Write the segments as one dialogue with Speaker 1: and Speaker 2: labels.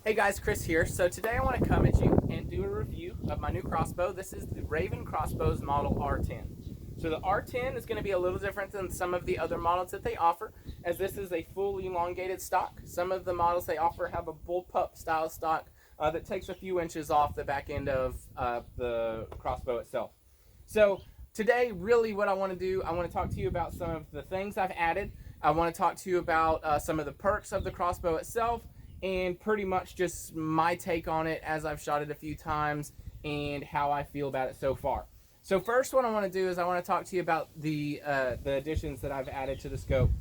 Speaker 1: Hey guys, Chris here. So today I want to come at you and do a review of my new crossbow. This is the Ravin Crossbows model R10. So the R10 is going to be a little different than some of the other models that they offer, as this is a full elongated stock. Some of the models they offer have a bullpup style stock that takes a few inches off the back end of the crossbow itself. So today, really what I want to do, I want to talk to you about some of the things I've added. I want to talk to you about some of the perks of the crossbow itself, and pretty much just my take on it as I've shot it a few times and how I feel about it so far. So first, what I want to do is I want to talk to you about the additions that I've added to the scope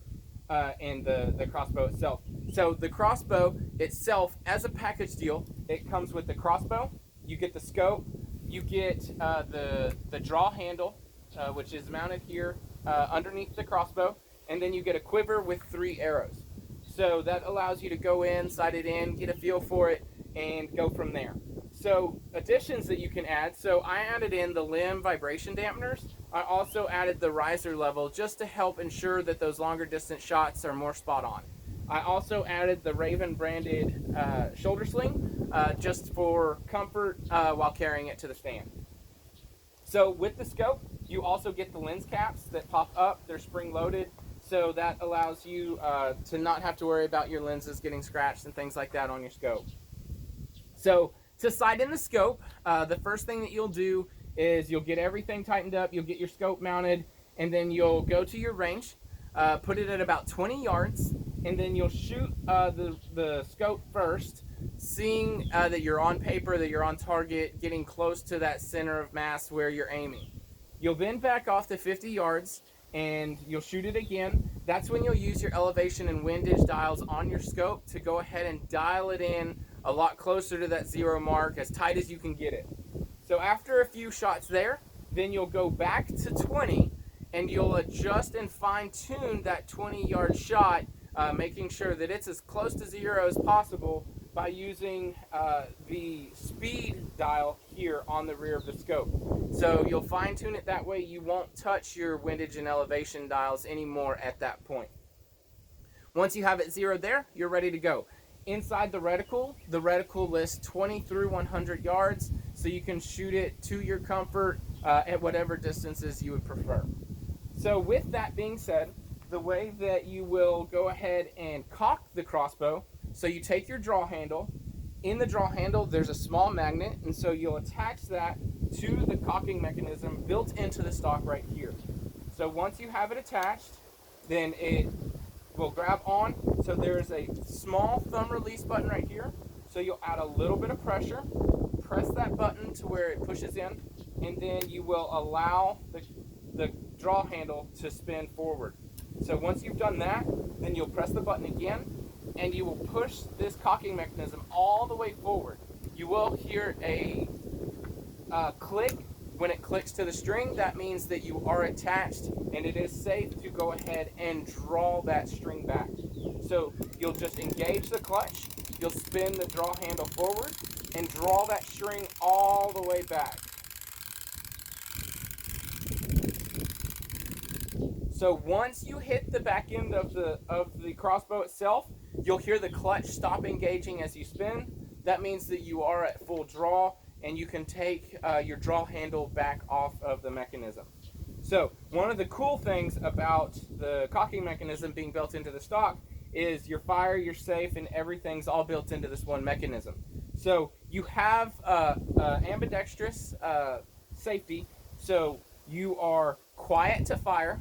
Speaker 1: and the crossbow itself. So the crossbow itself, as a package deal, it comes with the crossbow, you get the scope, you get the draw handle, which is mounted here underneath the crossbow, and then you get a quiver with 3 arrows. So that allows you to go in, sight it in, get a feel for it, and go from there. So additions that you can add, so I added in the limb vibration dampeners. I also added the riser level just to help ensure that those longer distance shots are more spot on. I also added the Ravin branded shoulder sling just for comfort while carrying it to the stand. So with the scope, you also get the lens caps that pop up. They're spring loaded. So that allows you to not have to worry about your lenses getting scratched and things like that on your scope. So to sight in the scope, the first thing that you'll do is you'll get everything tightened up, you'll get your scope mounted, and then you'll go to your range, put it at about 20 yards, and then you'll shoot the scope first, seeing that you're on paper, that you're on target, getting close to that center of mass where you're aiming. You'll then back off to 50 yards, and you'll shoot it again. That's when you'll use your elevation and windage dials on your scope to go ahead and dial it in a lot closer to that 0 mark, as tight as you can get it. So after a few shots there, then you'll go back to 20 and you'll adjust and fine tune that 20-yard shot, making sure that it's as close to 0 as possible by using the speed dial here on the rear of the scope. So you'll fine tune it that way. You won't touch your windage and elevation dials anymore at that point. Once you have it 0 there, you're ready to go. Inside the reticle lists 20 through 100 yards, so you can shoot it to your comfort at whatever distances you would prefer. So with that being said, the way that you will go ahead and cock the crossbow, so you take your draw handle. In the draw handle, there's a small magnet, and so you'll attach that to the cocking mechanism built into the stock right here. So once you have it attached, then it will grab on. So there's a small thumb release button right here. So you'll add a little bit of pressure, press that button to where it pushes in, and then you will allow the draw handle to spin forward. So once you've done that, then you'll press the button again, and you will push this cocking mechanism all the way forward. You will hear a click. When it clicks to the string, that means that you are attached and it is safe to go ahead and draw that string back. So you'll just engage the clutch, you'll spin the draw handle forward and draw that string all the way back. So once you hit the back end of the crossbow itself, you'll hear the clutch stop engaging as you spin. That means that you are at full draw, and you can take your draw handle back off of the mechanism. So one of the cool things about the cocking mechanism being built into the stock is your fire, your safe, and everything's all built into this one mechanism. So you have ambidextrous safety, so you are quiet to fire,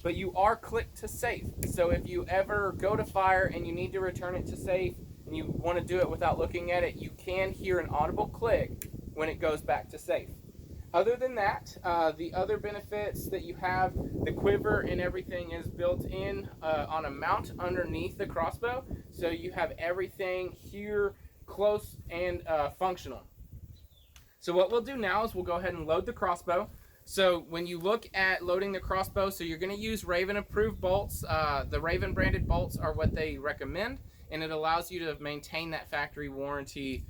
Speaker 1: but you are click to safe. So if you ever go to fire and you need to return it to safe and you want to do it without looking at it, you can hear an audible click when it goes back to safe. Other than that, the other benefits that you have, the quiver and everything is built in on a mount underneath the crossbow. So you have everything here close and functional. So what we'll do now is we'll go ahead and load the crossbow. So when you look at loading the crossbow, so you're going to use Ravin approved bolts. The Ravin branded bolts are what they recommend, and it allows you to maintain that factory warranty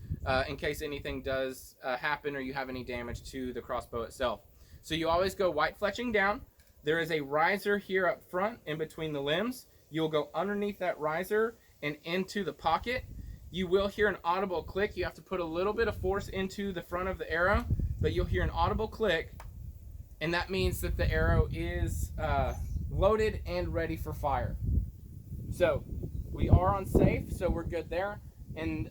Speaker 1: in case anything does happen or you have any damage to the crossbow itself. So you always go white fletching down. There is a riser here up front in between the limbs. You'll go underneath that riser and into the pocket. You will hear an audible click. You have to put a little bit of force into the front of the arrow, but you'll hear an audible click, and that means that the arrow is loaded and ready for fire. So we are on safe, so we're good there, and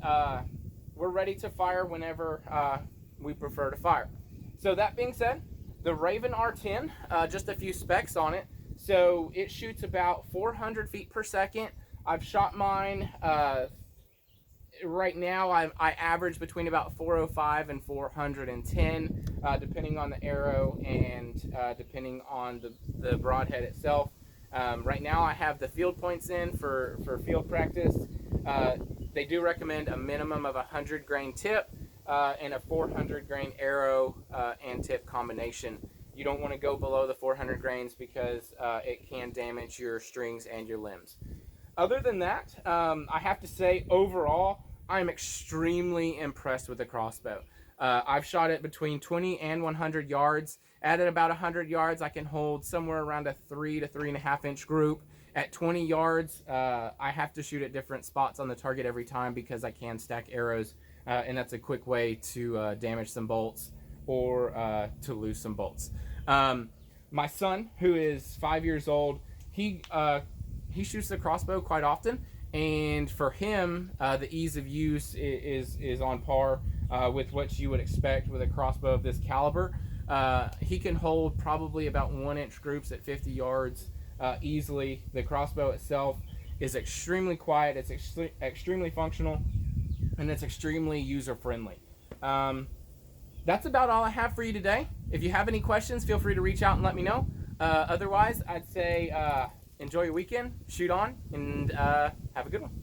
Speaker 1: we're ready to fire whenever we prefer to fire. So that being said, the Ravin R10, just a few specs on it. So it shoots about 400 feet per second. I've shot mine, right now I average between about 405 and 410, depending on the arrow and depending on the broadhead itself. Right now I have the field points in for field practice. They do recommend a minimum of 100 grain tip and a 400 grain arrow and tip combination. You don't want to go below the 400 grains because it can damage your strings and your limbs. Other than that, I have to say overall I'm extremely impressed with the crossbow. I've shot it between 20 and 100 yards. At about 100 yards, I can hold somewhere around a 3 to 3.5 inch group. At 20 yards, I have to shoot at different spots on the target every time because I can stack arrows, and that's a quick way to damage some bolts or to lose some bolts. My son, who is 5 years old, he shoots the crossbow quite often, and for him, the ease of use is on par with what you would expect with a crossbow of this caliber. He can hold probably about 1 inch groups at 50 yards easily. The crossbow itself is extremely quiet, it's extremely functional, and it's extremely user friendly. That's about all I have for you today. If you have any questions, feel free to reach out and let me know. Otherwise, I'd say enjoy your weekend, shoot on, and have a good one.